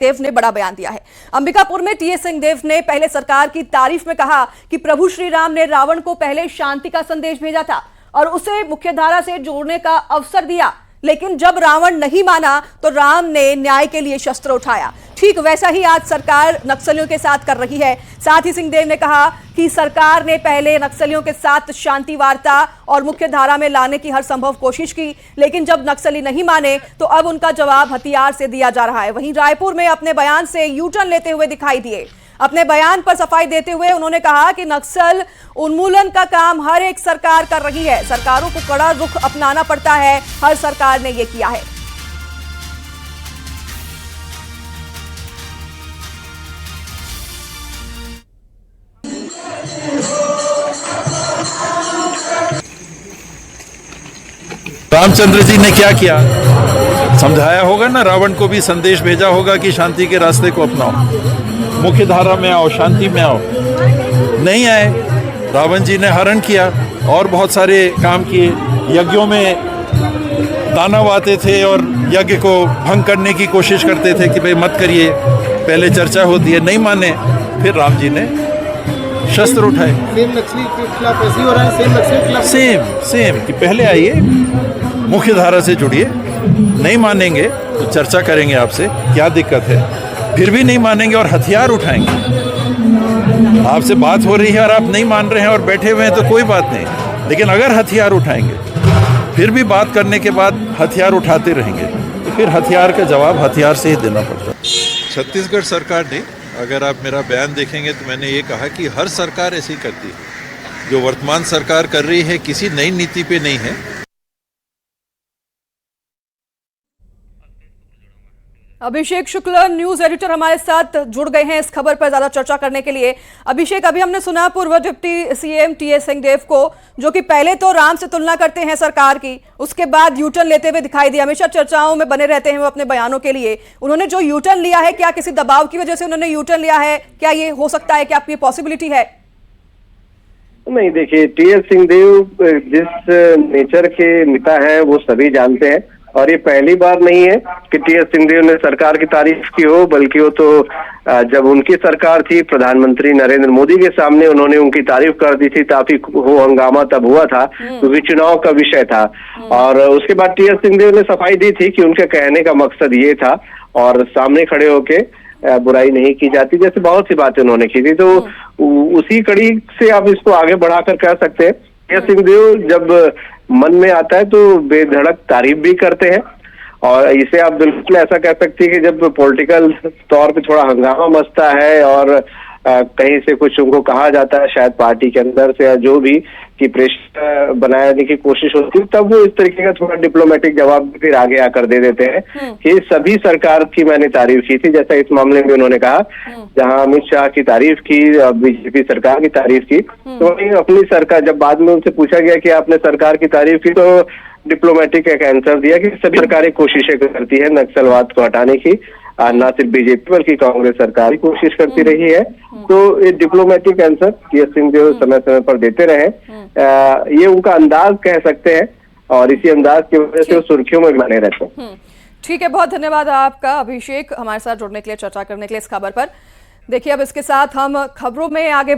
देव ने बड़ा बयान दिया है। अंबिकापुर में टीएस सिंहदेव ने पहले सरकार की तारीफ में कहा कि प्रभु श्री राम ने रावण को पहले शांति का संदेश भेजा था और उसे मुख्यधारा से जोड़ने का अवसर दिया, लेकिन जब रावण नहीं माना तो राम ने न्याय के लिए शस्त्र उठाया। ठीक वैसा ही आज सरकार नक्सलियों के साथ कर रही है। साथ ही सिंहदेव ने कहा कि सरकार ने पहले नक्सलियों के साथ शांति वार्ता और मुख्य धारा में लाने की हर संभव कोशिश की, लेकिन जब नक्सली नहीं माने तो अब उनका जवाब हथियार से दिया जा रहा है। वहीं रायपुर में अपने बयान से यू टर्न लेते हुए दिखाई दिए। अपने बयान पर सफाई देते हुए उन्होंने कहा कि नक्सल उन्मूलन का काम हर एक सरकार कर रही है, सरकारों को कड़ा रुख अपनाना पड़ता है, हर सरकार ने यह किया है। रामचंद्र जी ने क्या किया, समझाया होगा ना, रावण को भी संदेश भेजा होगा कि शांति के रास्ते को अपनाओ, मुख्य धारा में आओ, शांति में आओ। नहीं आए, रावण जी ने हरण किया और बहुत सारे काम किए। यज्ञों में दानव आते थे और यज्ञ को भंग करने की कोशिश करते थे कि भाई मत करिए, पहले चर्चा होती है, नहीं माने, फिर राम जी ने शस्त्र उठाए। सेम नक्सली के खिलाफ ऐसे ही हो रहा है, सेम नक्सली के खिलाफ सेम कि पहले आइए, मुख्य धारा से जुड़िए, नहीं मानेंगे तो चर्चा करेंगे आपसे, क्या दिक्कत है, फिर भी नहीं मानेंगे और हथियार उठाएंगे। आपसे बात हो रही है और आप नहीं मान रहे हैं और बैठे हुए हैं तो कोई बात नहीं, लेकिन अगर हथियार उठाएंगे, फिर भी बात करने के बाद हथियार उठाते रहेंगे तो फिर हथियार का जवाब हथियार से ही देना पड़ता है। छत्तीसगढ़ सरकार ने, अगर आप मेरा बयान देखेंगे तो मैंने ये कहा कि हर सरकार ऐसी करती है। जो वर्तमान सरकार कर रही है किसी नई नीति पे नहीं है। अभिषेक शुक्ला न्यूज एडिटर हमारे साथ जुड़ गए हैं इस खबर पर ज्यादा चर्चा करने के लिए। अभिषेक, अभी हमने सुना पूर्व डिप्टी सीएम टीएस सिंहदेव को, जो कि पहले तो राम से तुलना करते हैं सरकार की, उसके बाद यूटर्न लेते हुए दिखाई दिया। हमेशा चर्चाओं में बने रहते हैं वो अपने बयानों के लिए। उन्होंने जो यूटर्न लिया है, क्या किसी दबाव की वजह से उन्होंने यूटर्न लिया है? क्या ये हो सकता है कि आपकी पॉसिबिलिटी है? नहीं, देखिए, टीएस सिंहदेव जिस नेचर के नेता हैं वो सभी जानते हैं और ये पहली बार नहीं है कि टीएस सिंहदेव ने सरकार की तारीफ की हो, बल्कि वो तो जब उनकी सरकार थी, प्रधानमंत्री नरेंद्र मोदी के सामने उन्होंने उनकी तारीफ कर दी थी, काफी हो हंगामा तब हुआ था क्योंकि चुनाव का विषय था। और उसके बाद टीएस सिंहदेव ने सफाई दी थी कि उनके कहने का मकसद ये था और सामने खड़े होके बुराई नहीं की जाती, जैसे बहुत सी बातें उन्होंने की थी। तो उसी कड़ी से आप इसको आगे बढ़ाकर कह सकते हैं। टीएस सिंहदेव जब मन में आता है तो बेधड़क तारीफ भी करते हैं और इसे आप बिल्कुल ऐसा कह सकते हैं कि जब पॉलिटिकल तौर पे थोड़ा हंगामा मचता है और कहीं से कुछ उनको कहा जाता है, शायद पार्टी के अंदर से या जो भी, कि प्रेशर बनाने की कोशिश होती है, तब वो इस तरीके का थोड़ा डिप्लोमेटिक जवाब फिर आगे आकर दे देते हैं कि सभी सरकार की मैंने तारीफ की थी। जैसा इस मामले में उन्होंने कहा, जहां अमित शाह की तारीफ की, बीजेपी सरकार की तारीफ की, तो अपनी सरकार, जब बाद में उनसे पूछा गया कि आपने सरकार की तारीफ की, तो डिप्लोमेटिक एक आंसर दिया कि सभी सरकारें कोशिशें करती है नक्सलवाद को हटाने की, ना सिर्फ बीजेपी बल्कि कांग्रेस सरकार ही कोशिश करती रही है। तो ये डिप्लोमेटिक आंसर टीएस सिंहदेव समय समय पर देते रहे, ये उनका अंदाज कह सकते हैं और इसी अंदाज की वजह से वो सुर्खियों में बने रहते हैं। ठीक है, बहुत धन्यवाद आपका अभिषेक, हमारे साथ जुड़ने के लिए, चर्चा करने के लिए इस खबर पर। देखिए, अब इसके साथ हम खबरों में आगे